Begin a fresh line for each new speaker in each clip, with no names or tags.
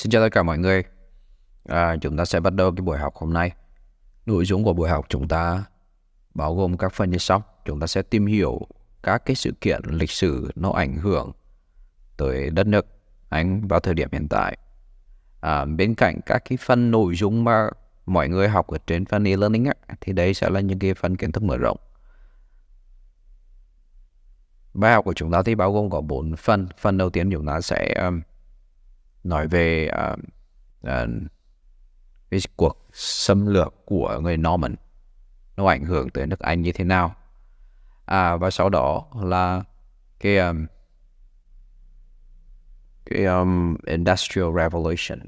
Xin chào tất cả mọi người. Chúng ta sẽ bắt đầu cái buổi học hôm nay. Nội dung của buổi học chúng ta bao gồm các phần như sau. Chúng ta sẽ tìm hiểu các cái sự kiện lịch sử nó ảnh hưởng tới đất nước Anh vào thời điểm hiện tại. Bên cạnh các cái phần nội dung mà mọi người học ở trên phần e-learning thì đây sẽ là những cái phần kiến thức mở rộng. Bài học của chúng ta thì bao gồm có 4 phần. Phần đầu tiên chúng ta sẽ nói về cái cuộc xâm lược của người Norman nó ảnh hưởng tới nước Anh như thế nào, và sau đó là cái Industrial Revolution,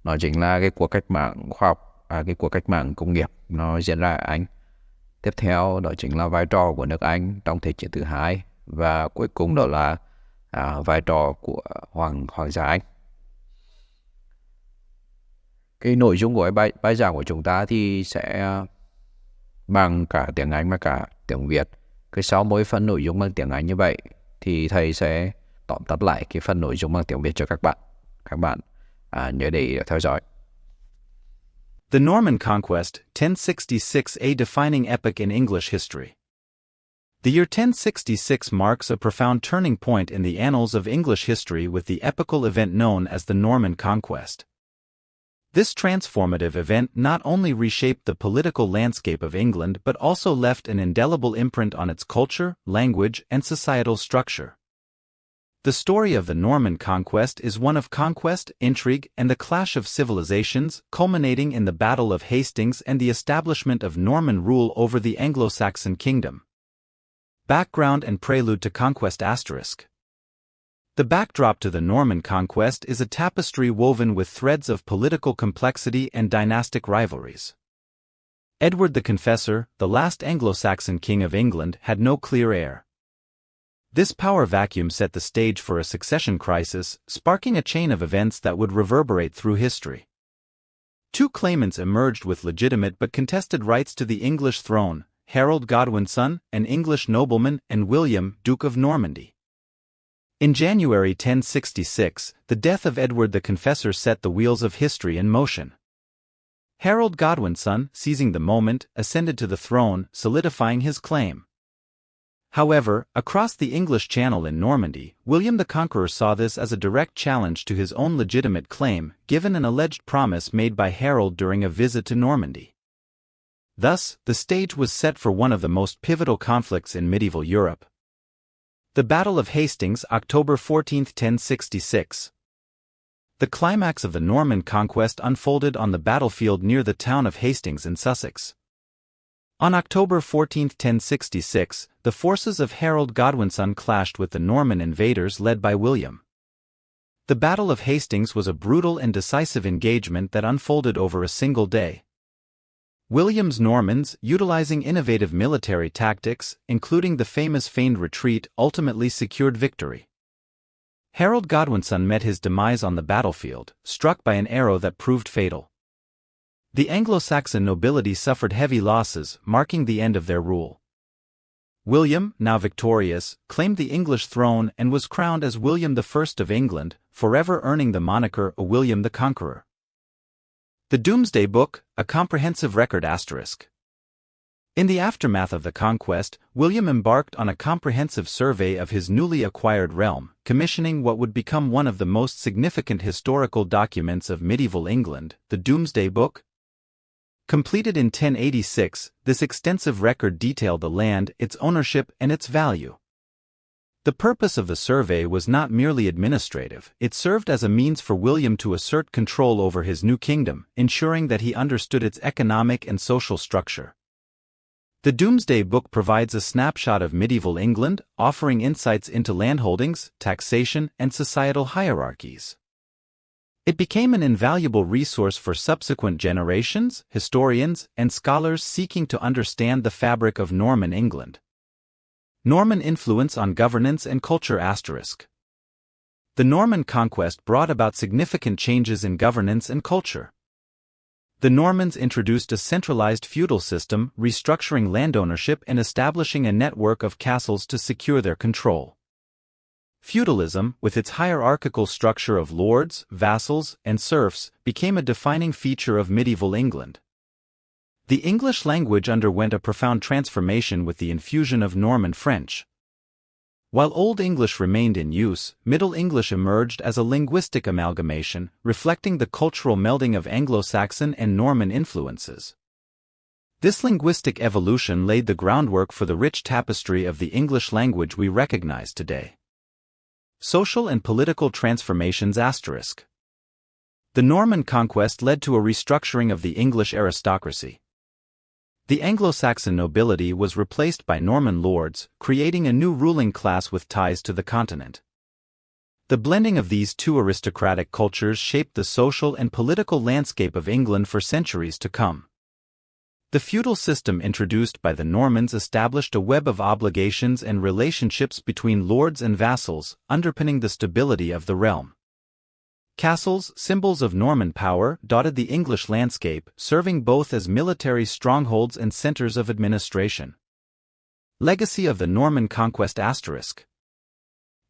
nó chính là cái cuộc cách mạng khoa học, cái cuộc cách mạng công nghiệp nó diễn ra ở Anh. Tiếp theo đó chính là vai trò của nước Anh trong Thế chiến thứ hai, và cuối cùng đó là vai trò của Hoàng gia Anh. Cái nội dung của bài giảng của chúng ta thì sẽ bằng cả tiếng Anh và cả tiếng Việt. Cứ sau mỗi phần nội dung bằng tiếng Anh như vậy thì thầy sẽ tóm tắt lại cái phần nội dung bằng tiếng Việt cho các bạn. Các bạn nhớ để theo dõi.
The Norman Conquest, 1066, a defining epoch in English history. The year 1066 marks a profound turning point in the annals of English history with the epical event known as the Norman Conquest. This transformative event not only reshaped the political landscape of England but also left an indelible imprint on its culture, language, and societal structure. The story of the Norman Conquest is one of conquest, intrigue, and the clash of civilizations, culminating in the Battle of Hastings and the establishment of Norman rule over the Anglo-Saxon kingdom. Background and prelude to conquest ***. The backdrop to the Norman conquest is a tapestry woven with threads of political complexity and dynastic rivalries. Edward the Confessor, the last Anglo-Saxon king of England, had no clear heir. This power vacuum set the stage for a succession crisis, sparking a chain of events that would reverberate through history. Two claimants emerged with legitimate but contested rights to the English throne: Harold Godwinson, an English nobleman, and William, Duke of Normandy. In January 1066, the death of Edward the Confessor set the wheels of history in motion. Harold Godwinson, seizing the moment, ascended to the throne, solidifying his claim. However, across the English Channel in Normandy, William the Conqueror saw this as a direct challenge to his own legitimate claim, given an alleged promise made by Harold during a visit to Normandy. Thus, the stage was set for one of the most pivotal conflicts in medieval Europe. The Battle of Hastings, October 14, 1066. The climax of the Norman conquest unfolded on the battlefield near the town of Hastings in Sussex. On October 14, 1066, the forces of Harold Godwinson clashed with the Norman invaders led by William. The Battle of Hastings was a brutal and decisive engagement that unfolded over a single day. William's Normans, utilizing innovative military tactics, including the famous feigned retreat, ultimately secured victory. Harold Godwinson met his demise on the battlefield, struck by an arrow that proved fatal. The Anglo-Saxon nobility suffered heavy losses, marking the end of their rule. William, now victorious, claimed the English throne and was crowned as William I of England, forever earning the moniker of William the Conqueror. The Domesday Book, a comprehensive record ***. In the aftermath of the conquest, William embarked on a comprehensive survey of his newly acquired realm, commissioning what would become one of the most significant historical documents of medieval England, the Domesday Book. Completed in 1086, this extensive record detailed the land, its ownership, and its value. The purpose of the survey was not merely administrative, it served as a means for William to assert control over his new kingdom, ensuring that he understood its economic and social structure. The Domesday Book provides a snapshot of medieval England, offering insights into landholdings, taxation, and societal hierarchies. It became an invaluable resource for subsequent generations, historians, and scholars seeking to understand the fabric of Norman England. Norman influence on governance and culture ***. The Norman conquest brought about significant changes in governance and culture. The Normans introduced a centralized feudal system, restructuring land ownership and establishing a network of castles to secure their control. Feudalism, with its hierarchical structure of lords, vassals, and serfs, became a defining feature of medieval England. The English language underwent a profound transformation with the infusion of Norman French. While Old English remained in use, Middle English emerged as a linguistic amalgamation, reflecting the cultural melding of Anglo-Saxon and Norman influences. This linguistic evolution laid the groundwork for the rich tapestry of the English language we recognize today. Social and political transformations ***. The Norman conquest led to a restructuring of the English aristocracy. The Anglo-Saxon nobility was replaced by Norman lords, creating a new ruling class with ties to the continent. The blending of these two aristocratic cultures shaped the social and political landscape of England for centuries to come. The feudal system introduced by the Normans established a web of obligations and relationships between lords and vassals, underpinning the stability of the realm. Castles, symbols of Norman power, dotted the English landscape, serving both as military strongholds and centers of administration. Legacy of the Norman conquest ***.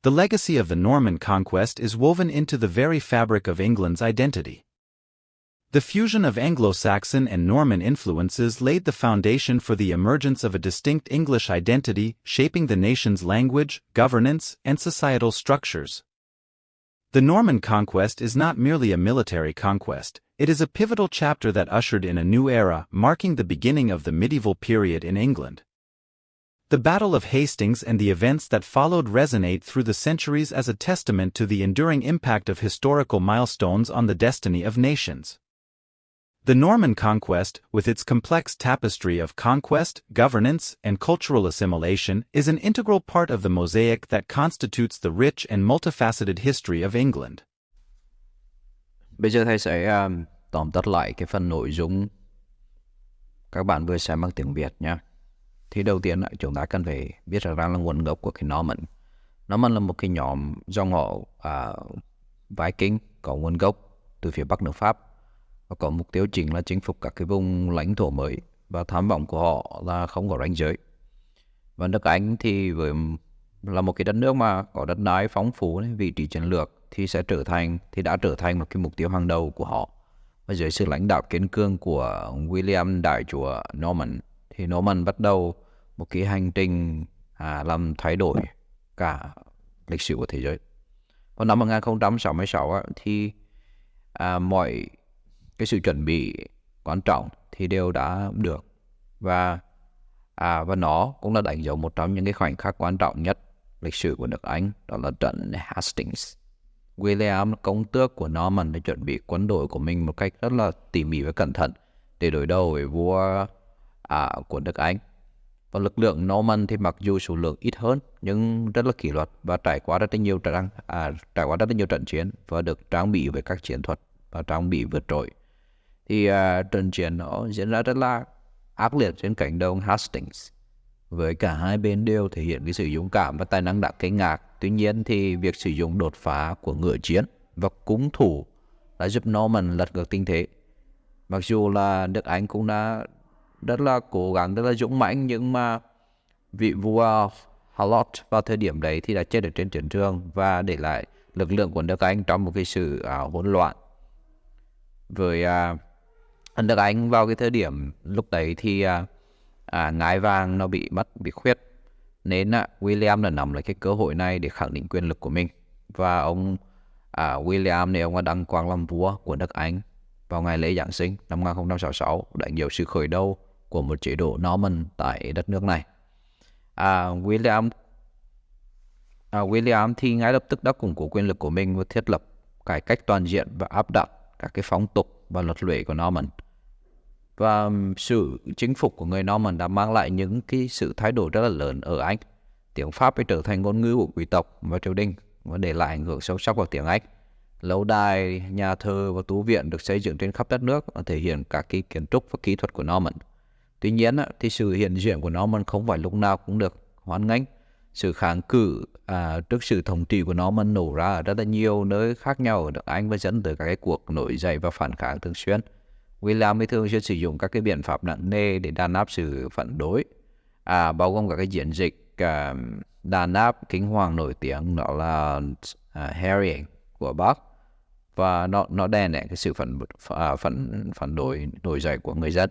The legacy of the Norman conquest is woven into the very fabric of England's identity. The fusion of Anglo-Saxon and Norman influences laid the foundation for the emergence of a distinct English identity, shaping the nation's language, governance, and societal structures. The Norman conquest is not merely a military conquest, it is a pivotal chapter that ushered in a new era, marking the beginning of the medieval period in England. The Battle of Hastings and the events that followed resonate through the centuries as a testament to the enduring impact of historical milestones on the destiny of nations. The Norman conquest, with its complex tapestry of conquest, governance, and cultural assimilation, is an integral part of the mosaic that constitutes the rich and multifaceted history of England.
Bây giờ thầy sẽ tóm tắt lại cái phần nội dung các bạn vừa xem bằng tiếng Việt nha. Thì đầu tiên chúng ta cần phải biết rằng là nguồn gốc của cái Norman. Norman là một cái nhóm dòng họ Viking có nguồn gốc từ phía Bắc nước Pháp và có mục tiêu chính là chinh phục các cái vùng lãnh thổ mới, và tham vọng của họ là không có ranh giới. Và nước Anh thì là một cái đất nước mà có đất đai phong phú, vị trí chiến lược thì đã trở thành một cái mục tiêu hàng đầu của họ. Và dưới sự lãnh đạo kiên cường của William Đại Chúa Norman thì Norman bắt đầu một cái hành trình làm thay đổi cả lịch sử của thế giới. Vào năm 1066 thì mọi cái sự chuẩn bị quan trọng thì đều đã được, và nó cũng đã đánh dấu một trong những cái khoảnh khắc quan trọng nhất lịch sử của nước Anh, đó là trận Hastings. William, công tước của Norman, đã chuẩn bị quân đội của mình một cách rất là tỉ mỉ và cẩn thận để đối đầu với vua của nước Anh. Và lực lượng Norman thì mặc dù số lượng ít hơn nhưng rất là kỷ luật và trải qua rất là nhiều trận chiến và được trang bị với các chiến thuật và trang bị vượt trội. Thì trận chiến nó diễn ra rất là ác liệt trên cánh đồng Hastings, với cả hai bên đều thể hiện cái sự dũng cảm và tài năng đáng kinh ngạc. Tuy nhiên thì việc sử dụng đột phá của ngựa chiến và cung thủ đã giúp Norman lật ngược tình thế. Mặc dù là nước Anh cũng đã rất là cố gắng, rất là dũng mãnh, nhưng mà vị vua Halot vào thời điểm đấy thì đã chết ở trên chiến trường và để lại lực lượng của nước Anh trong một cái sự hỗn loạn. Với nước Anh vào cái thời điểm lúc đấy thì ngai vàng nó bị khuyết, nên William đã nắm lấy cái cơ hội này để khẳng định quyền lực của mình. Và ông William này, ông đã đăng quang làm vua của nước Anh vào ngày lễ Giáng sinh năm 1066, đánh dấu sự khởi đầu của một chế độ Norman tại đất nước này. William thì ngay lập tức đã củng cố quyền lực của mình và thiết lập cải cách toàn diện và áp đặt các cái phong tục và luật lệ của Norman. Và sự chinh phục của người Norman đã mang lại những cái sự thay đổi rất là lớn ở Anh. Tiếng Pháp trở thành ngôn ngữ của quý tộc và triều đình và để lại ảnh hưởng sâu sắc vào tiếng Anh. Lâu đài, nhà thờ và tu viện được xây dựng trên khắp đất nước và thể hiện các cái kiến trúc và kỹ thuật của Norman. Tuy nhiên thì sự hiện diện của Norman không phải lúc nào cũng được hoan nghênh. Sự kháng cự trước sự thống trị của Norman nổ ra ở rất là nhiều nơi khác nhau ở nước Anh và dẫn tới các cái cuộc nổi dậy và phản kháng thường xuyên. William thường xuyên sử dụng các cái biện pháp nặng nề để đàn áp sự phản đối, bao gồm các cái chiến dịch đàn áp kinh hoàng nổi tiếng đó là Harriet của Bắc, và nó đè nén cái sự phản đối nổi dậy của người dân.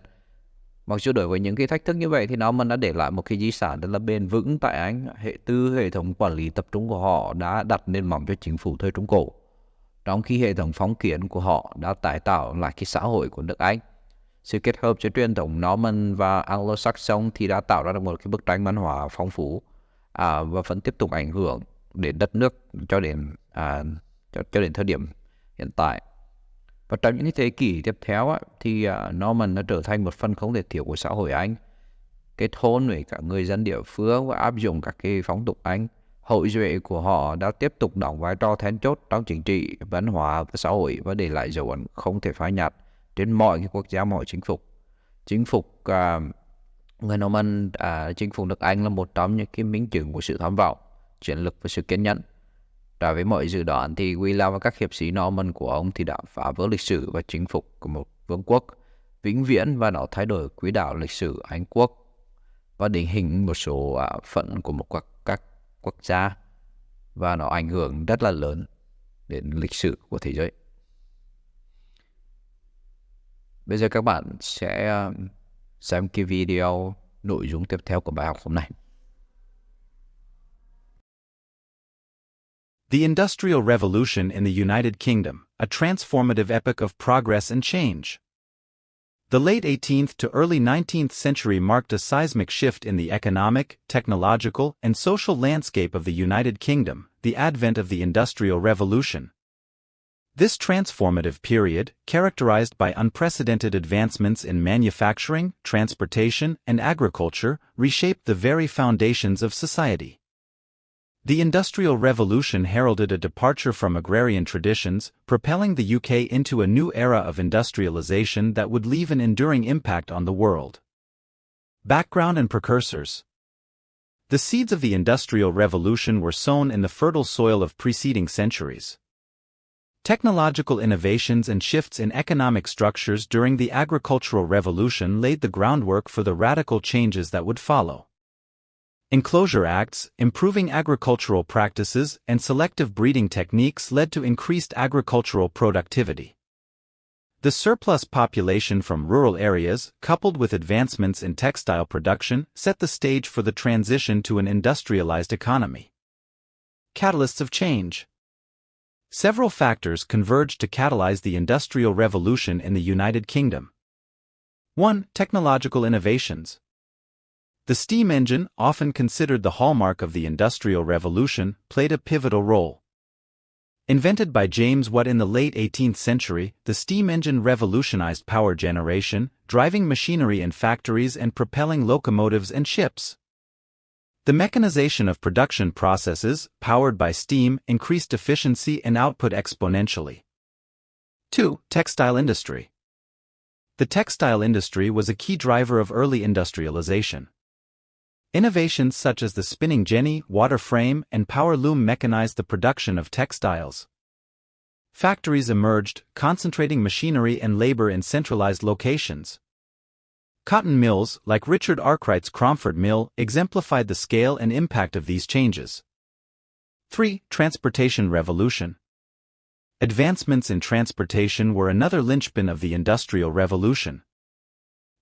Mặc dù đối với những cái thách thức như vậy thì Norman đã để lại một cái di sản rất là bền vững tại Anh. Hệ thống quản lý tập trung của họ đã đặt nền móng cho chính phủ thời Trung Cổ, trong khi hệ thống phong kiến của họ đã tái tạo lại cái xã hội của nước Anh. Sự kết hợp giữa truyền thống Norman và Anglo-Saxon thì đã tạo ra được một cái bức tranh văn hóa phong phú và vẫn tiếp tục ảnh hưởng đến đất nước cho đến thời điểm hiện tại. Và trong những thế kỷ tiếp theo thì Norman đã trở thành một phần không thể thiếu của xã hội Anh, kết hôn với cả người dân địa phương và áp dụng các cái phong tục Anh. Hậu duệ của họ đã tiếp tục đóng vai trò then chốt trong chính trị, văn hóa và xã hội, và để lại dấu ấn không thể phai nhạt trên mọi cái quốc gia, mọi chính phục. Người Norman chinh phục nước Anh là một trong những cái minh chứng của sự tham vọng, chiến lược và sự kiên nhẫn. Trái với mọi dự đoán thì William và các hiệp sĩ Norman của ông thì đã phá vỡ lịch sử và chinh phục của một vương quốc vĩnh viễn, và nó thay đổi quỹ đạo lịch sử Anh quốc và định hình một số phận của các quốc gia, và nó ảnh hưởng rất là lớn đến lịch sử của thế giới. Bây giờ các bạn sẽ xem cái video nội dung tiếp theo của bài học hôm nay.
The Industrial Revolution in the United Kingdom, a transformative epoch of progress and change. The late 18th to early 19th century marked a seismic shift in the economic, technological, and social landscape of the United Kingdom, the advent of the Industrial Revolution. This transformative period, characterized by unprecedented advancements in manufacturing, transportation, and agriculture, reshaped the very foundations of society. The Industrial Revolution heralded a departure from agrarian traditions, propelling the UK into a new era of industrialization that would leave an enduring impact on the world. Background and precursors. The seeds of the Industrial Revolution were sown in the fertile soil of preceding centuries. Technological innovations and shifts in economic structures during the Agricultural Revolution laid the groundwork for the radical changes that would follow. Enclosure Acts, improving agricultural practices, and selective breeding techniques led to increased agricultural productivity. The surplus population from rural areas, coupled with advancements in textile production, set the stage for the transition to an industrialized economy. Catalysts of change. Several factors converged to catalyze the Industrial Revolution in the United Kingdom. 1. Technological innovations. The steam engine, often considered the hallmark of the Industrial Revolution, played a pivotal role. Invented by James Watt in the late 18th century, the steam engine revolutionized power generation, driving machinery in factories and propelling locomotives and ships. The mechanization of production processes, powered by steam, increased efficiency and output exponentially. 2. Textile industry. The textile industry was a key driver of early industrialization. Innovations such as the spinning jenny, water frame, and power loom mechanized the production of textiles. Factories emerged, concentrating machinery and labor in centralized locations. Cotton mills, like Richard Arkwright's Cromford Mill, exemplified the scale and impact of these changes. 3. Transportation revolution. Advancements in transportation were another linchpin of the Industrial Revolution.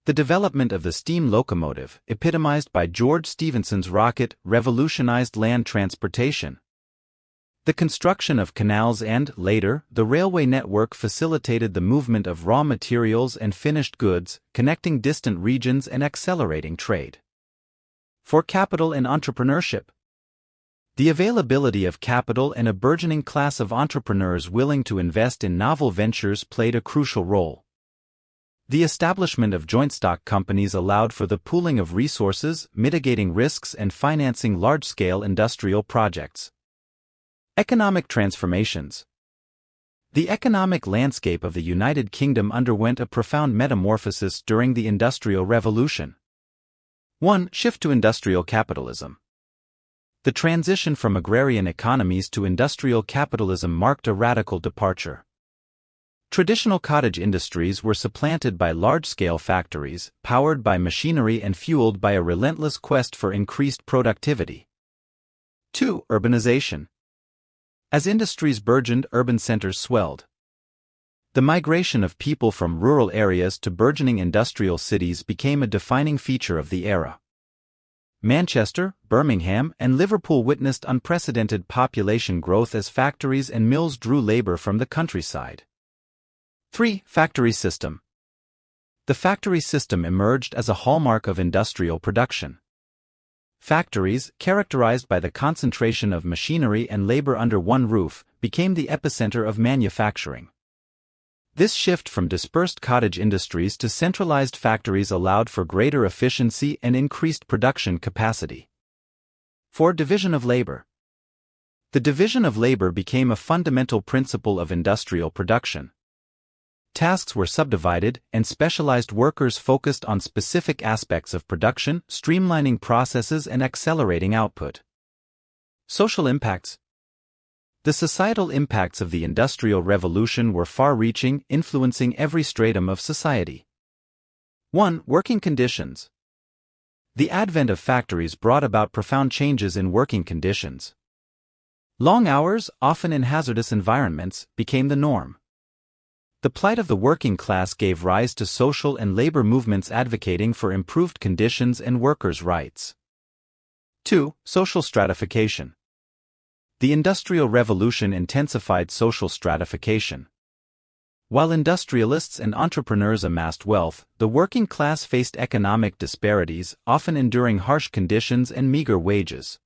The development of the steam locomotive, epitomized by George Stephenson's rocket, revolutionized land transportation. The construction of canals and, later, the railway network facilitated the movement of raw materials and finished goods, connecting distant regions and accelerating trade. 4. Capital and entrepreneurship. The availability of capital and a burgeoning class of entrepreneurs willing to invest in novel ventures played a crucial role. The establishment of joint stock companies allowed for the pooling of resources, mitigating risks and financing large-scale industrial projects. Economic transformations. The economic landscape of the United Kingdom underwent a profound metamorphosis during the Industrial Revolution. 1. Shift to industrial capitalism. The transition from agrarian economies to industrial capitalism marked a radical departure. Traditional cottage industries were supplanted by large-scale factories, powered by machinery and fueled by a relentless quest for increased productivity. 2. Urbanization. As industries burgeoned, urban centers swelled. The migration of people from rural areas to burgeoning industrial cities became a defining feature of the era. Manchester, Birmingham, and Liverpool witnessed unprecedented population growth as factories and mills drew labor from the countryside. 3. Factory system. The factory system emerged as a hallmark of industrial production. Factories, characterized by the concentration of machinery and labor under one roof, became the epicenter of manufacturing. This shift from dispersed cottage industries to centralized factories allowed for greater efficiency and increased production capacity. 4. Division of labor. The division of labor became a fundamental principle of industrial production. Tasks were subdivided, and specialized workers focused on specific aspects of production, streamlining processes and accelerating output. Social impacts. The societal impacts of the Industrial Revolution were far-reaching, influencing every stratum of society. 1. Working conditions. The advent of factories brought about profound changes in working conditions. Long hours, often in hazardous environments, became the norm. The plight of the working class gave rise to social and labor movements advocating for improved conditions and workers' rights. 2. Social stratification. The Industrial Revolution intensified social stratification. While industrialists and entrepreneurs amassed wealth, the working class faced economic disparities, often enduring harsh conditions and meager wages.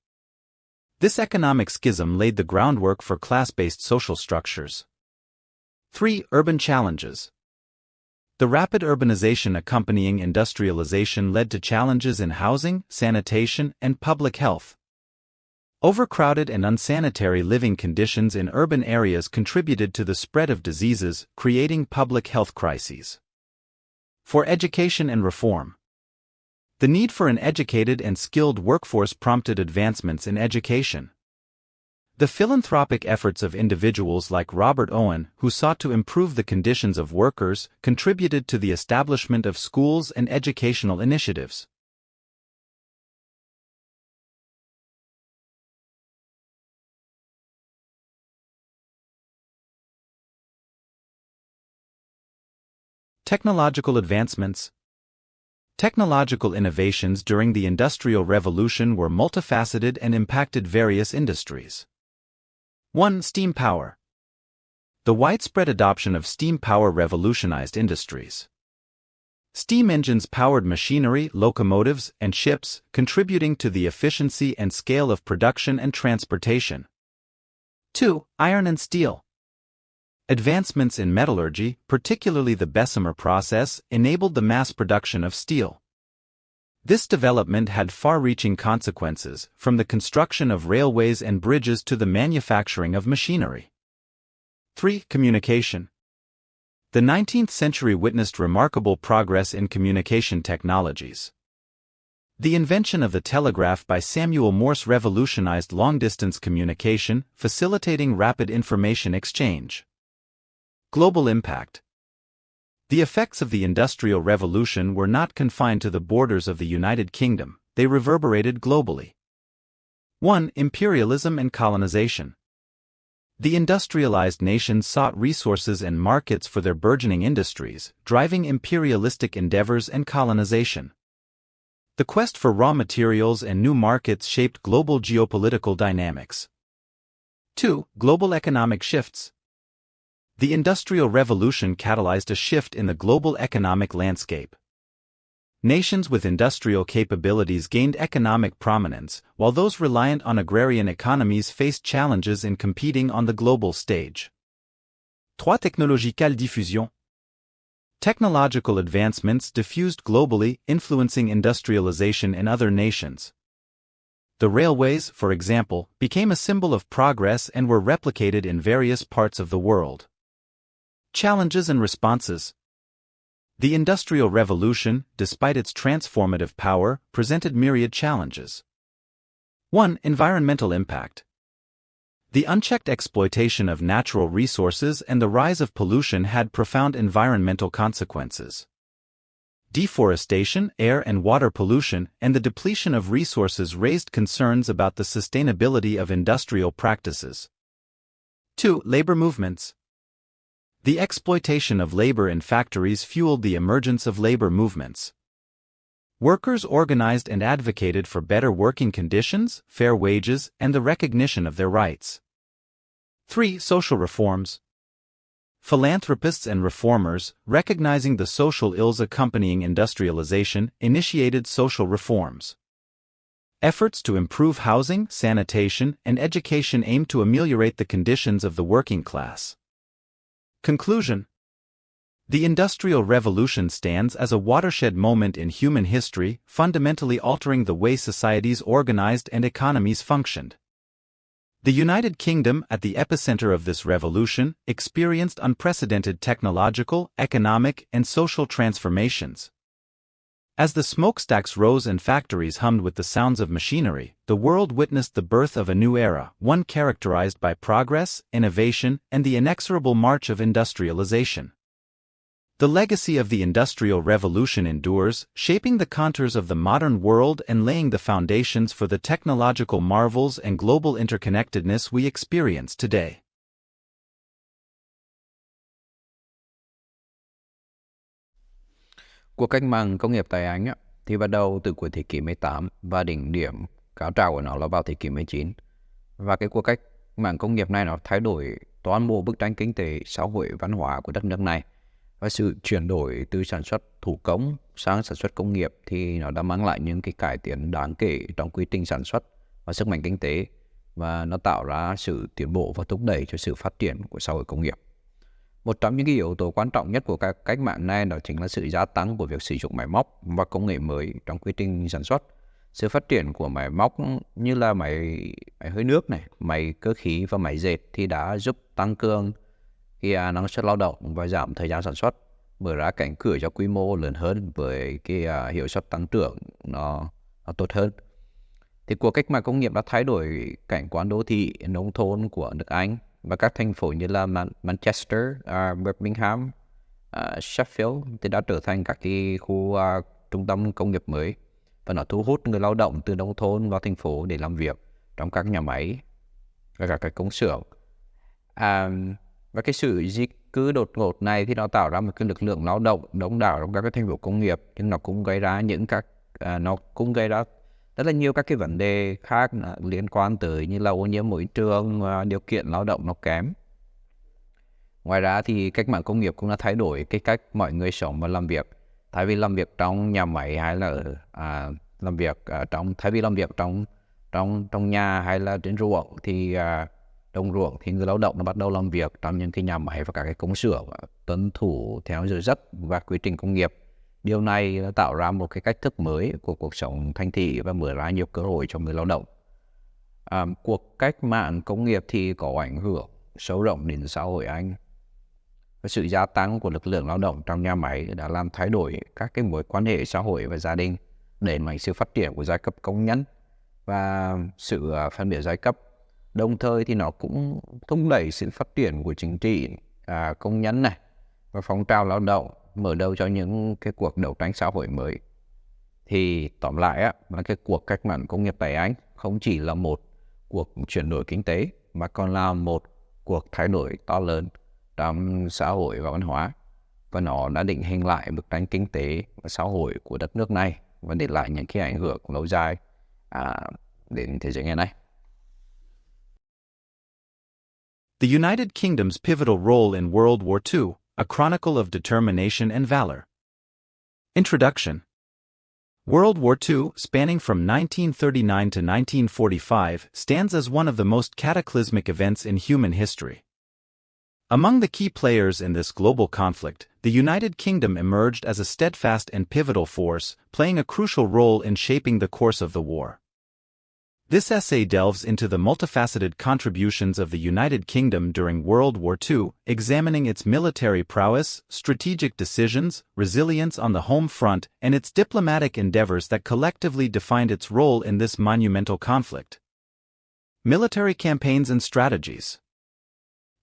This economic schism laid the groundwork for class-based social structures. 3. Urban challenges. The rapid urbanization accompanying industrialization led to challenges in housing, sanitation, and public health. Overcrowded and unsanitary living conditions in urban areas contributed to the spread of diseases, creating public health crises. 4. Education and reform. The need for an educated and skilled workforce prompted advancements in education. The philanthropic efforts of individuals like Robert Owen, who sought to improve the conditions of workers, contributed to the establishment of schools and educational initiatives. Technological advancements. Technological innovations during the Industrial Revolution were multifaceted and impacted various industries. 1. Steam power. The widespread adoption of steam power revolutionized industries. Steam engines powered machinery, locomotives, and ships, contributing to the efficiency and scale of production and transportation. 2. Iron and steel. Advancements in metallurgy, particularly the Bessemer process, enabled the mass production of steel. This development had far-reaching consequences, from the construction of railways and bridges to the manufacturing of machinery. 3. Communication. The 19th century witnessed remarkable progress in communication technologies. The invention of the telegraph by Samuel Morse revolutionized long-distance communication, facilitating rapid information exchange. Global impact. The effects of the Industrial Revolution were not confined to the borders of the United Kingdom, they reverberated globally. 1. Imperialism and colonization. The industrialized nations sought resources and markets for their burgeoning industries, driving imperialistic endeavors and colonization. The quest for raw materials and new markets shaped global geopolitical dynamics. 2. Global economic shifts. The Industrial Revolution catalyzed a shift in the global economic landscape. Nations with industrial capabilities gained economic prominence, while those reliant on agrarian economies faced challenges in competing on the global stage. 3. Technological diffusion. Technological advancements diffused globally, influencing industrialization in other nations. The railways, for example, became a symbol of progress and were replicated in various parts of the world. Challenges and responses. The Industrial Revolution, despite its transformative power, presented myriad challenges. 1. Environmental impact. The unchecked exploitation of natural resources and the rise of pollution had profound environmental consequences. Deforestation, air and water pollution, and the depletion of resources raised concerns about the sustainability of industrial practices. 2. Labor movements. The exploitation of labor in factories fueled the emergence of labor movements. Workers organized and advocated for better working conditions, fair wages, and the recognition of their rights. 3. Social reforms. Philanthropists and reformers, recognizing the social ills accompanying industrialization, initiated social reforms. Efforts to improve housing, sanitation, and education aimed to ameliorate the conditions of the working class. Conclusion. The Industrial Revolution stands as a watershed moment in human history, fundamentally altering the way societies organized and economies functioned. The United Kingdom, at the epicenter of this revolution, experienced unprecedented technological, economic, and social transformations. As the smokestacks rose and factories hummed with the sounds of machinery, the world witnessed the birth of a new era, one characterized by progress, innovation, and the inexorable march of industrialization. The legacy of the Industrial Revolution endures, shaping the contours of the modern world and laying the foundations for the technological marvels and global interconnectedness we experience today.
Cuộc cách mạng công nghiệp tại Anh thì bắt đầu từ cuối thế kỷ 18 và đỉnh điểm cao trào của nó là vào thế kỷ 19. Và cái cuộc cách mạng công nghiệp này nó thay đổi toàn bộ bức tranh kinh tế, xã hội, văn hóa của đất nước này. Và sự chuyển đổi từ sản xuất thủ công sang sản xuất công nghiệp thì nó đã mang lại những cái cải tiến đáng kể trong quy trình sản xuất và sức mạnh kinh tế, và nó tạo ra sự tiến bộ và thúc đẩy cho sự phát triển của xã hội công nghiệp. Một trong những cái yếu tố quan trọng nhất của các cách mạng này đó chính là sự gia tăng của việc sử dụng máy móc và công nghệ mới trong quy trình sản xuất. Sự phát triển của máy móc như là máy hơi nước này, máy cơ khí và máy dệt thì đã giúp tăng cường năng suất lao động và giảm thời gian sản xuất, mở ra cánh cửa cho quy mô lớn hơn với cái hiệu suất tăng trưởng nó tốt hơn. Thì cuộc cách mạng công nghiệp đã thay đổi cảnh quan đô thị, nông thôn của nước Anh, và các thành phố như là Manchester, Birmingham, Sheffield thì đã trở thành các cái khu trung tâm công nghiệp mới, và nó thu hút người lao động từ nông thôn vào thành phố để làm việc trong các nhà máy và các cái công xưởng. Và cái sự di cư đột ngột này thì nó tạo ra một cái lực lượng lao động đông đảo trong các cái thành phố công nghiệp, nhưng nó cũng gây ra rất là nhiều các cái vấn đề khác liên quan tới như là ô nhiễm môi trường, điều kiện lao động nó kém. Ngoài ra thì cách mạng công nghiệp cũng đã thay đổi cái cách mọi người sống và làm việc. Thay vì làm việc trong nhà máy hay là thay vì làm việc trong nhà hay là trên ruộng thì đồng ruộng thì người lao động nó bắt đầu làm việc trong những cái nhà máy và các cái công xưởng tuân thủ theo giờ giấc và quy trình công nghiệp. Điều này đã tạo ra một cái cách thức mới của cuộc sống thành thị và mở ra nhiều cơ hội cho người lao động. Cuộc cách mạng công nghiệp thì có ảnh hưởng sâu rộng đến xã hội Anh. Và sự gia tăng của lực lượng lao động trong nhà máy đã làm thay đổi các cái mối quan hệ xã hội và gia đình, đẩy mạnh sự phát triển của giai cấp công nhân và sự phân biệt giai cấp. Đồng thời thì nó cũng thúc đẩy sự phát triển của chính trị công nhân này và phong trào lao động, mở đầu cho những cái cuộc đấu tranh xã hội mới. Thì tóm lại là cái cuộc cách mạng công nghiệp tại Anh không chỉ là một cuộc chuyển đổi kinh tế mà còn là một cuộc thay đổi to lớn trong xã hội và văn hóa, và nó đã định hình lại bức tranh kinh tế và xã hội của đất nước này và để lại những cái ảnh hưởng lâu dài đến thế giới ngày nay.
The United Kingdom's pivotal role in World War II, A Chronicle of Determination and Valor. Introduction. World War II, spanning from 1939 to 1945, stands as one of the most cataclysmic events in human history. Among the key players in this global conflict, the United Kingdom emerged as a steadfast and pivotal force, playing a crucial role in shaping the course of the war. This essay delves into the multifaceted contributions of the United Kingdom during World War II, examining its military prowess, strategic decisions, resilience on the home front, and its diplomatic endeavors that collectively defined its role in this monumental conflict. Military campaigns and strategies.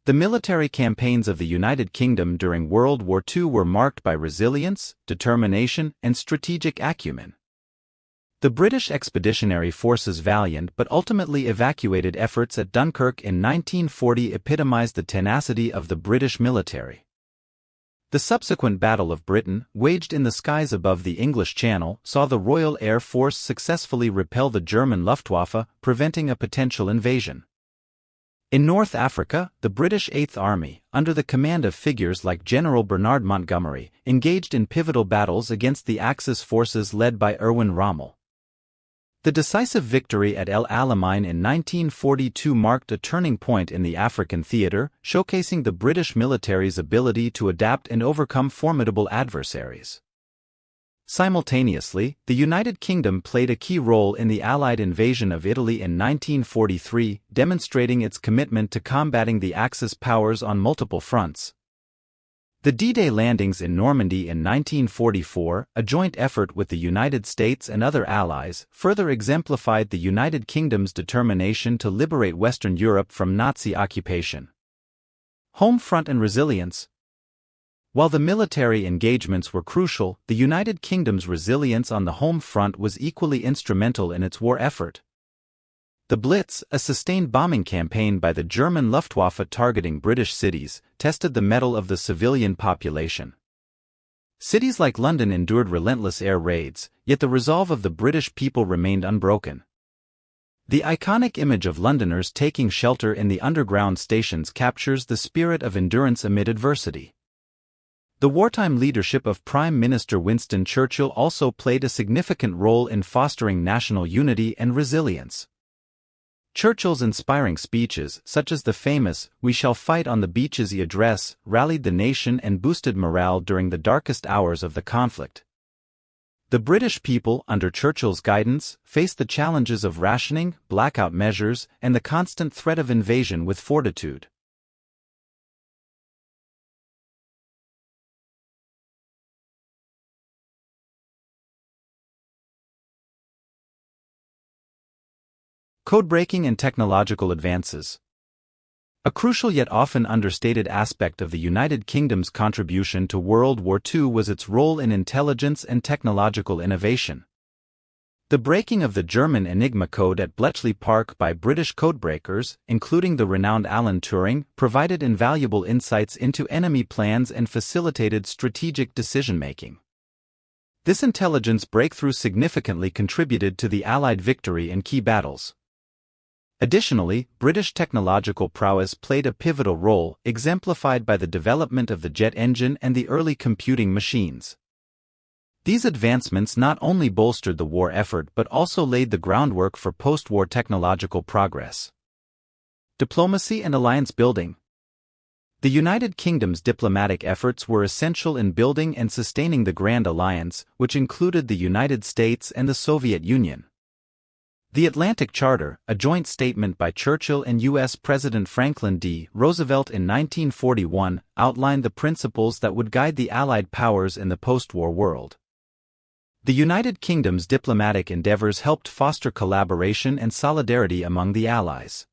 The military campaigns of the United Kingdom during World War II were marked by resilience, determination, and strategic acumen. The British Expeditionary Force's valiant but ultimately evacuated efforts at Dunkirk in 1940 epitomized the tenacity of the British military. The subsequent Battle of Britain, waged in the skies above the English Channel, saw the Royal Air Force successfully repel the German Luftwaffe, preventing a potential invasion. In North Africa, the British Eighth Army, under the command of figures like General Bernard Montgomery, engaged in pivotal battles against the Axis forces led by Erwin Rommel. The decisive victory at El Alamein in 1942 marked a turning point in the African theater, showcasing the British military's ability to adapt and overcome formidable adversaries. Simultaneously, the United Kingdom played a key role in the Allied invasion of Italy in 1943, demonstrating its commitment to combating the Axis powers on multiple fronts. The D-Day landings in Normandy in 1944, a joint effort with the United States and other allies, further exemplified the United Kingdom's determination to liberate Western Europe from Nazi occupation. Home front and resilience. While the military engagements were crucial, the United Kingdom's resilience on the home front was equally instrumental in its war effort. The Blitz, a sustained bombing campaign by the German Luftwaffe targeting British cities, tested the mettle of the civilian population. Cities like London endured relentless air raids, yet the resolve of the British people remained unbroken. The iconic image of Londoners taking shelter in the underground stations captures the spirit of endurance amid adversity. The wartime leadership of Prime Minister Winston Churchill also played a significant role in fostering national unity and resilience. Churchill's inspiring speeches, such as the famous "We Shall Fight on the Beaches" address, rallied the nation and boosted morale during the darkest hours of the conflict. The British people, under Churchill's guidance, faced the challenges of rationing, blackout measures, and the constant threat of invasion with fortitude. Code-breaking and technological advances. A crucial yet often understated aspect of the United Kingdom's contribution to World War II was its role in intelligence and technological innovation. The breaking of the German Enigma code at Bletchley Park by British codebreakers, including the renowned Alan Turing, provided invaluable insights into enemy plans and facilitated strategic decision-making. This intelligence breakthrough significantly contributed to the Allied victory in key battles. Additionally, British technological prowess played a pivotal role, exemplified by the development of the jet engine and the early computing machines. These advancements not only bolstered the war effort but also laid the groundwork for post-war technological progress. Diplomacy and alliance building. The United Kingdom's diplomatic efforts were essential in building and sustaining the Grand Alliance, which included the United States and the Soviet Union. The Atlantic Charter, a joint statement by Churchill and U.S. President Franklin D. Roosevelt in 1941, outlined the principles that would guide the Allied powers in the post-war world. The United Kingdom's diplomatic endeavors helped foster collaboration and solidarity among the Allies.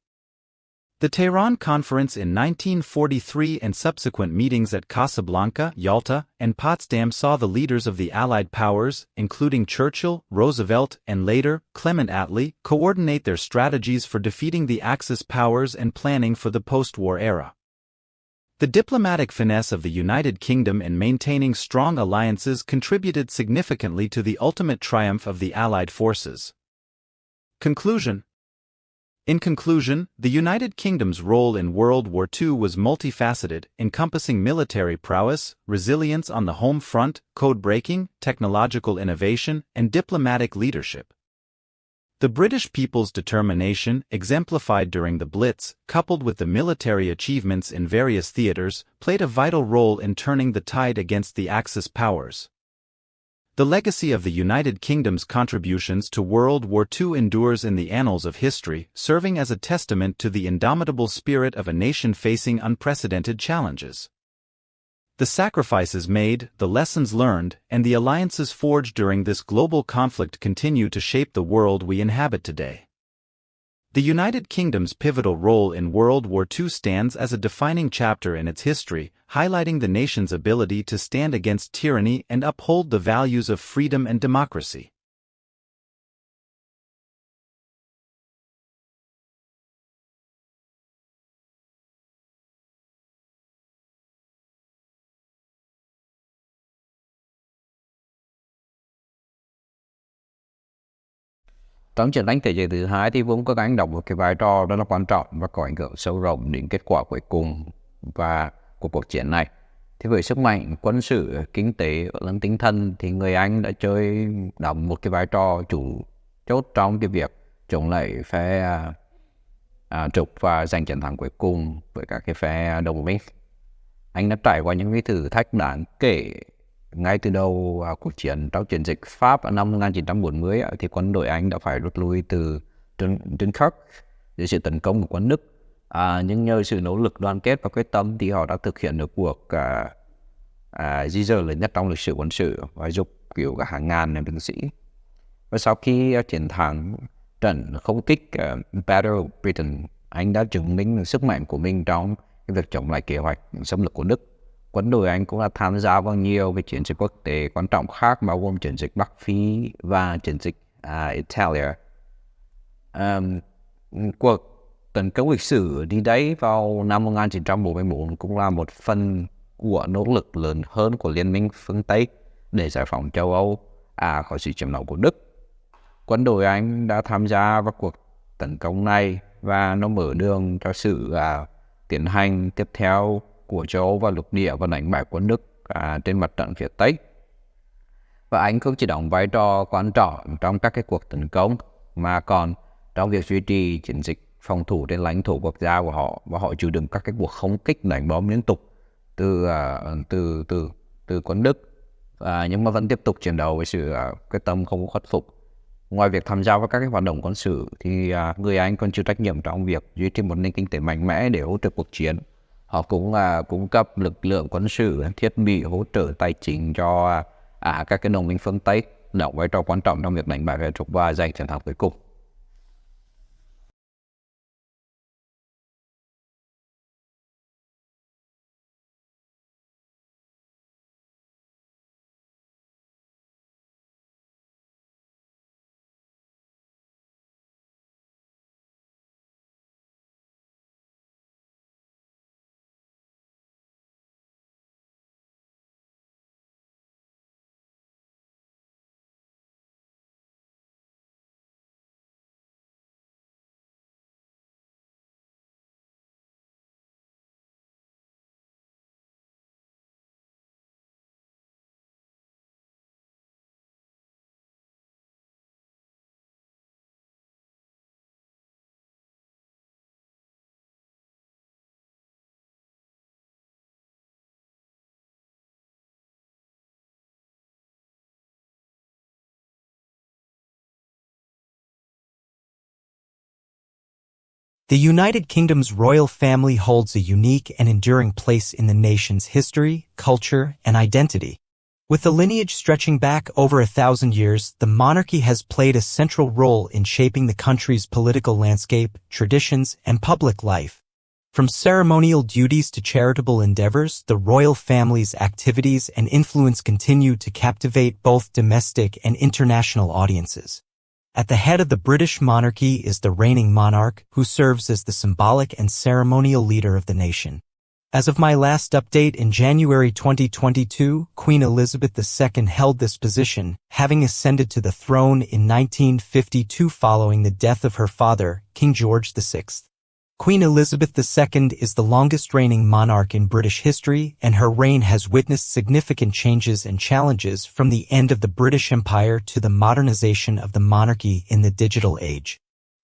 The Tehran Conference in 1943 and subsequent meetings at Casablanca, Yalta, and Potsdam saw the leaders of the Allied powers, including Churchill, Roosevelt, and later, Clement Attlee, coordinate their strategies for defeating the Axis powers and planning for the post-war era. The diplomatic finesse of the United Kingdom in maintaining strong alliances contributed significantly to the ultimate triumph of the Allied forces. Conclusion. In conclusion, the United Kingdom's role in World War II was multifaceted, encompassing military prowess, resilience on the home front, code-breaking, technological innovation, and diplomatic leadership. The British people's determination, exemplified during the Blitz, coupled with the military achievements in various theaters, played a vital role in turning the tide against the Axis powers. The legacy of the United Kingdom's contributions to World War II endures in the annals of history, serving as a testament to the indomitable spirit of a nation facing unprecedented challenges. The sacrifices made, the lessons learned, and the alliances forged during this global conflict continue to shape the world we inhabit today. The United Kingdom's pivotal role in World War II stands as a defining chapter in its history, highlighting the nation's ability to stand against tyranny and uphold the values of freedom and democracy.
Trong chiến tranh thế giới thứ hai thì Vương quốc Anh đóng một cái vai trò rất là quan trọng và có ảnh hưởng sâu rộng đến kết quả cuối cùng của cuộc chiến này. Thì với sức mạnh quân sự, kinh tế và lẫn tinh thần thì người Anh đã đóng một cái vai trò chủ chốt trong cái việc chống lại phe trục và giành chiến thắng cuối cùng với các cái phe đồng minh. Anh đã trải qua những cái thử thách đáng kể ngay từ đầu cuộc chiến. Trong chiến dịch Pháp năm 1940 thì quân đội Anh đã phải rút lui từ Dunkirk dưới sự tấn công của quân Đức. Nhưng nhờ sự nỗ lực đoàn kết và quyết tâm thì họ đã thực hiện được cuộc di dời lớn nhất trong lịch sử quân sự và giúp cứu cả hàng ngàn binh sĩ. Và sau khi chiến thắng trận không kích Battle of Britain, Anh đã chứng minh sức mạnh của mình trong cái việc chống lại kế hoạch xâm lược của Đức. Quân đội Anh cũng đã tham gia vào nhiều cái chiến dịch quốc tế quan trọng khác, bao gồm chiến dịch Bắc Phi và chiến dịch Italia. Cuộc tấn công lịch sử D-Day vào năm 1944 cũng là một phần của nỗ lực lớn hơn của Liên minh phương Tây để giải phóng châu Âu khỏi sự chiếm đóng của Đức. Quân đội Anh đã tham gia vào cuộc tấn công này và nó mở đường cho sự tiến hành tiếp theo của châu Âu và lục địa và đánh bại quân Đức trên mặt trận phía Tây. Và Anh không chỉ đóng vai trò quan trọng trong các cái cuộc tấn công mà còn trong việc duy trì chiến dịch phòng thủ trên lãnh thổ quốc gia của họ, và họ chịu đựng các cái cuộc không kích đánh bom liên tục từ quân Đức, nhưng mà vẫn tiếp tục chiến đấu với sự quyết tâm không khuất phục. Ngoài việc tham gia vào các cái hoạt động quân sự thì người Anh còn chịu trách nhiệm trong việc duy trì một nền kinh tế mạnh mẽ để hỗ trợ cuộc chiến. Họ cũng cung cấp lực lượng quân sự, thiết bị, hỗ trợ tài chính cho các cái đồng minh phương Tây, đóng vai trò quan trọng trong việc đánh bại phe trục và giành chiến thắng cuối cùng.
The United Kingdom's royal family holds a unique and enduring place in the nation's history, culture, and identity. With the lineage stretching back over 1,000 years, the monarchy has played a central role in shaping the country's political landscape, traditions, and public life. From ceremonial duties to charitable endeavors, the royal family's activities and influence continue to captivate both domestic and international audiences. At the head of the British monarchy is the reigning monarch, who serves as the symbolic and ceremonial leader of the nation. As of my last update in January 2022, Queen Elizabeth II held this position, having ascended to the throne in 1952 following the death of her father, King George VI. Queen Elizabeth II is the longest reigning monarch in British history, and her reign has witnessed significant changes and challenges from the end of the British Empire to the modernization of the monarchy in the digital age.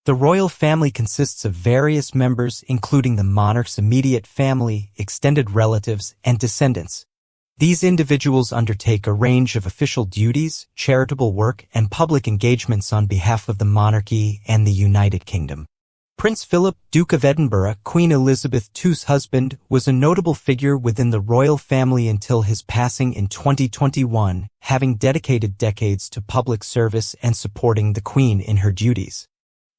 The royal family consists of various members, including the monarch's immediate family, extended relatives, and descendants. These individuals undertake a range of official duties, charitable work, and public engagements on behalf of the monarchy and the United Kingdom. Prince Philip, Duke of Edinburgh, Queen Elizabeth II's husband, was a notable figure within the royal family until his passing in 2021, having dedicated decades to public service and supporting the Queen in her duties.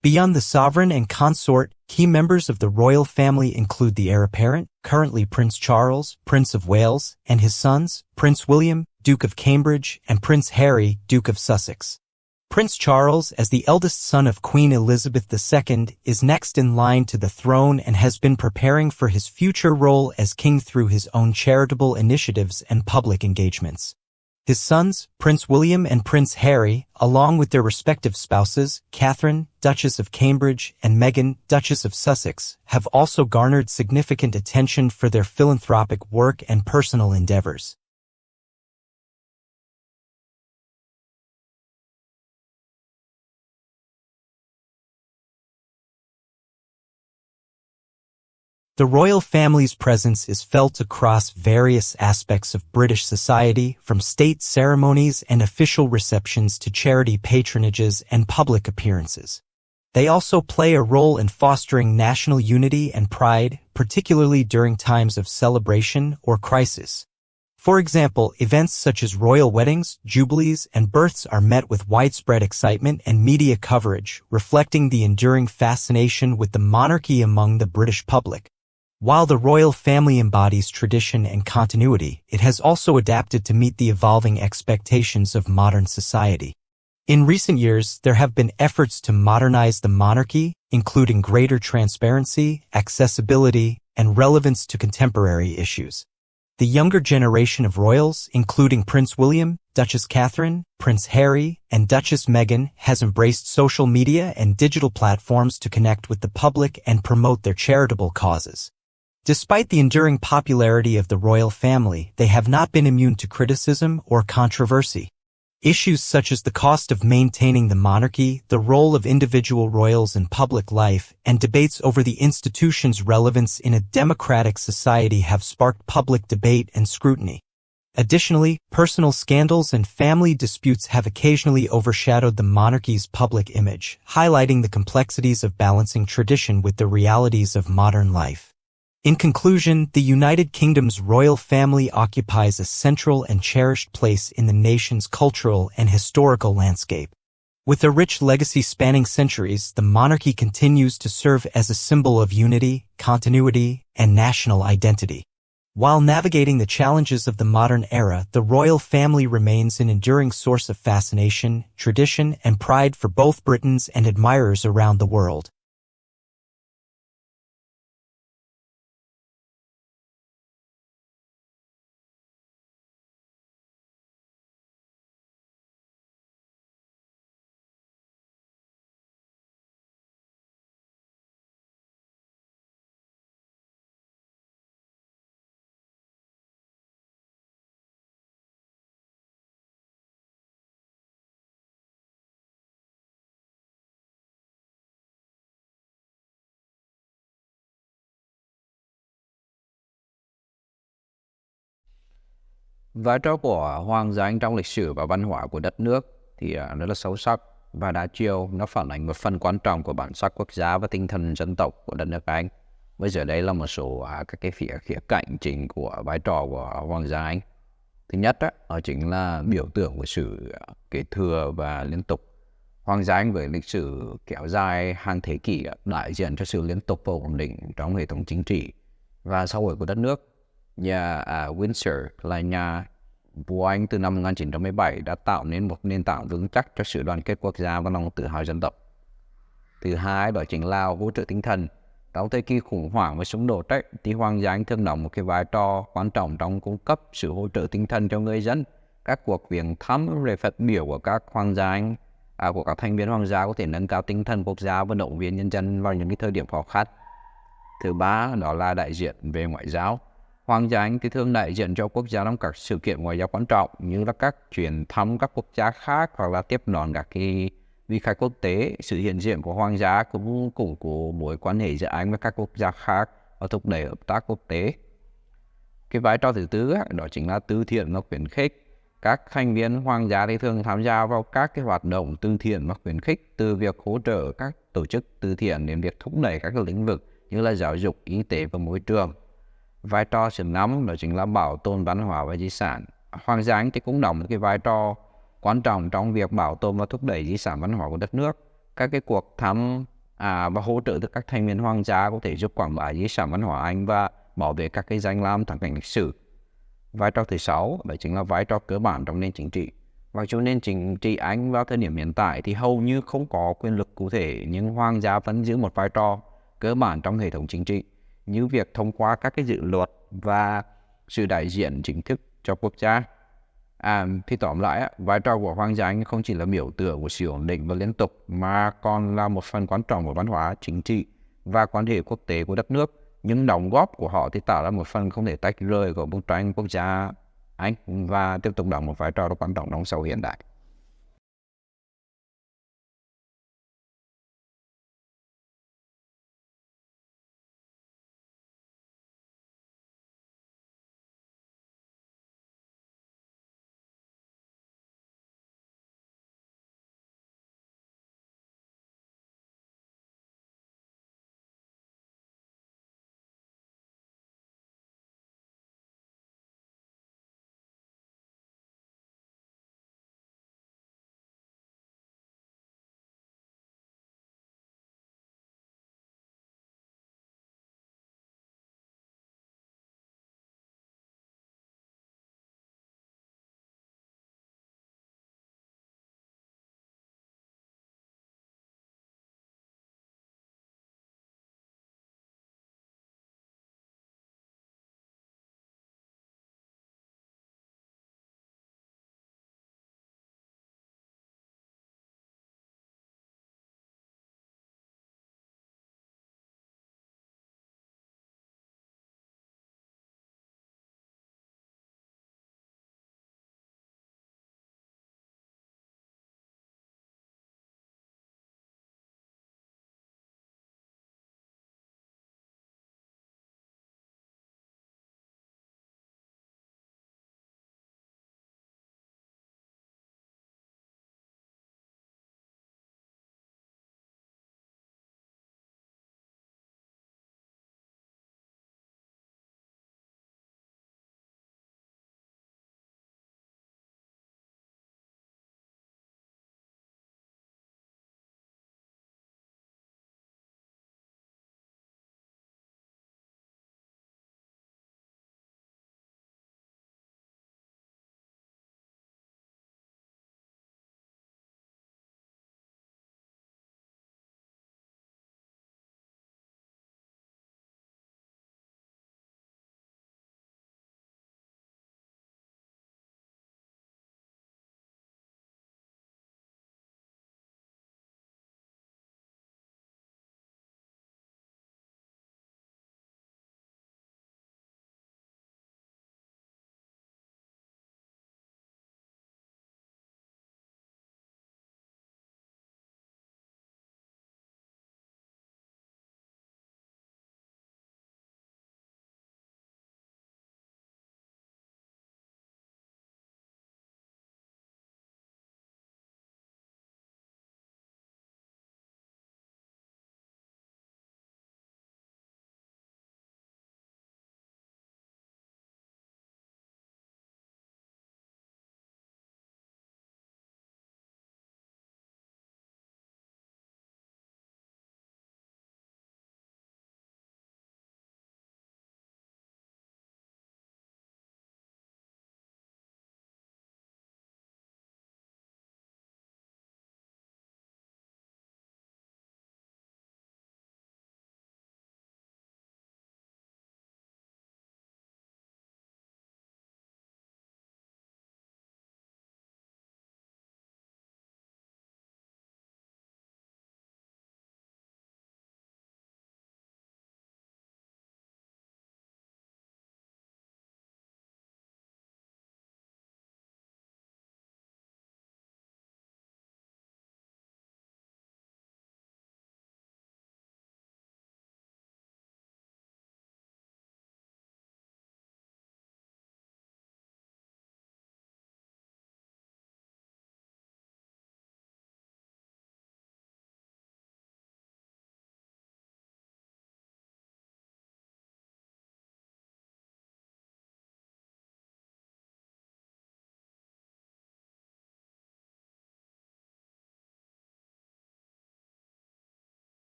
Beyond the sovereign and consort, key members of the royal family include the heir apparent, currently Prince Charles, Prince of Wales, and his sons, Prince William, Duke of Cambridge, and Prince Harry, Duke of Sussex. Prince Charles, as the eldest son of Queen Elizabeth II, is next in line to the throne and has been preparing for his future role as king through his own charitable initiatives and public engagements. His sons, Prince William and Prince Harry, along with their respective spouses, Catherine, Duchess of Cambridge, and Meghan, Duchess of Sussex, have also garnered significant attention for their philanthropic work and personal endeavors. The royal family's presence is felt across various aspects of British society, from state ceremonies and official receptions to charity patronages and public appearances. They also play a role in fostering national unity and pride, particularly during times of celebration or crisis. For example, events such as royal weddings, jubilees, and births are met with widespread excitement and media coverage, reflecting the enduring fascination with the monarchy among the British public. While the royal family embodies tradition and continuity, it has also adapted to meet the evolving expectations of modern society. In recent years, there have been efforts to modernize the monarchy, including greater transparency, accessibility, and relevance to contemporary issues. The younger generation of royals, including Prince William, Duchess Catherine, Prince Harry, and Duchess Meghan, has embraced social media and digital platforms to connect with the public and promote their charitable causes. Despite the enduring popularity of the royal family, they have not been immune to criticism or controversy. Issues such as the cost of maintaining the monarchy, the role of individual royals in public life, and debates over the institution's relevance in a democratic society have sparked public debate and scrutiny. Additionally, personal scandals and family disputes have occasionally overshadowed the monarchy's public image, highlighting the complexities of balancing tradition with the realities of modern life. In conclusion, the United Kingdom's royal family occupies a central and cherished place in the nation's cultural and historical landscape. With a rich legacy spanning centuries, the monarchy continues to serve as a symbol of unity, continuity, and national identity. While navigating the challenges of the modern era, the royal family remains an enduring source of fascination, tradition, and pride for both Britons and admirers around the world.
Vai trò của hoàng gia Anh trong lịch sử và văn hóa của đất nước thì rất là sâu sắc và đa chiều. Nó phản ánh một phần quan trọng của bản sắc quốc gia và tinh thần dân tộc của đất nước Anh. Bây giờ đây là một số các cái khía cạnh chính của vai trò của hoàng gia Anh. Thứ nhất đó chính là biểu tượng của sự kế thừa và liên tục. Hoàng gia Anh với lịch sử kéo dài hàng thế kỷ đại diện cho sự liên tục và ổn định trong hệ thống chính trị và xã hội của đất nước. Nhà Windsor là nhà vua Anh từ năm 1917 đã tạo nên một nền tảng vững chắc cho sự đoàn kết quốc gia và lòng tự hào dân tộc. Thứ hai đó chính là hỗ trợ tinh thần. Trong thời kỳ khủng hoảng và xung đột thì hoàng gia Anh thường đóng một cái vai trò quan trọng trong cung cấp sự hỗ trợ tinh thần cho người dân. Các cuộc viếng thăm rồi phát biểu của các hoàng gia Anh, của các thành viên hoàng gia có thể nâng cao tinh thần quốc gia và động viên nhân dân vào những cái thời điểm khó khăn. Thứ ba đó là đại diện về ngoại giao. Hoàng gia Anh thì thường đại diện cho quốc gia trong các sự kiện ngoại giao quan trọng như là các chuyến thăm các quốc gia khác hoặc là tiếp đón các cái vị khách quốc tế. Sự hiện diện của hoàng gia cũng củng cố mối quan hệ giữa Anh với các quốc gia khác và thúc đẩy hợp tác quốc tế. Cái vai trò thứ tư đó chính là từ thiện và khuyến khích. Các thành viên hoàng gia thì thường tham gia vào các cái hoạt động từ thiện và khuyến khích, từ việc hỗ trợ các tổ chức từ thiện đến việc thúc đẩy các lĩnh vực như là giáo dục, y tế và môi trường. Vai trò thứ năm đó chính là bảo tồn văn hóa và di sản. Hoàng gia Anh thì cũng đóng một cái vai trò quan trọng trong việc bảo tồn và thúc đẩy di sản văn hóa của đất nước. các cái cuộc thăm và hỗ trợ từ các thành viên hoàng gia có thể giúp quảng bá di sản văn hóa Anh và bảo vệ các cái danh lam thắng cảnh lịch sử. Vai trò thứ 6 đó chính là vai trò cơ bản trong nền chính trị. Và cho nền chính trị Anh vào thời điểm hiện tại thì hầu như không có quyền lực cụ thể, nhưng hoàng gia vẫn giữ một vai trò cơ bản trong hệ thống chính trị, như việc thông qua các cái dự luật và sự đại diện chính thức cho quốc gia. Thì tóm lại, vai trò của hoàng gia Anh không chỉ là biểu tượng của sự ổn định và liên tục, mà còn là một phần quan trọng của văn hóa, chính trị và quan hệ quốc tế của đất nước. Những đóng góp của họ thì tạo ra một phần không thể tách rời của bức tranh quốc gia Anh và tiếp tục đóng một vai trò rất quan trọng trong xã hội hiện đại.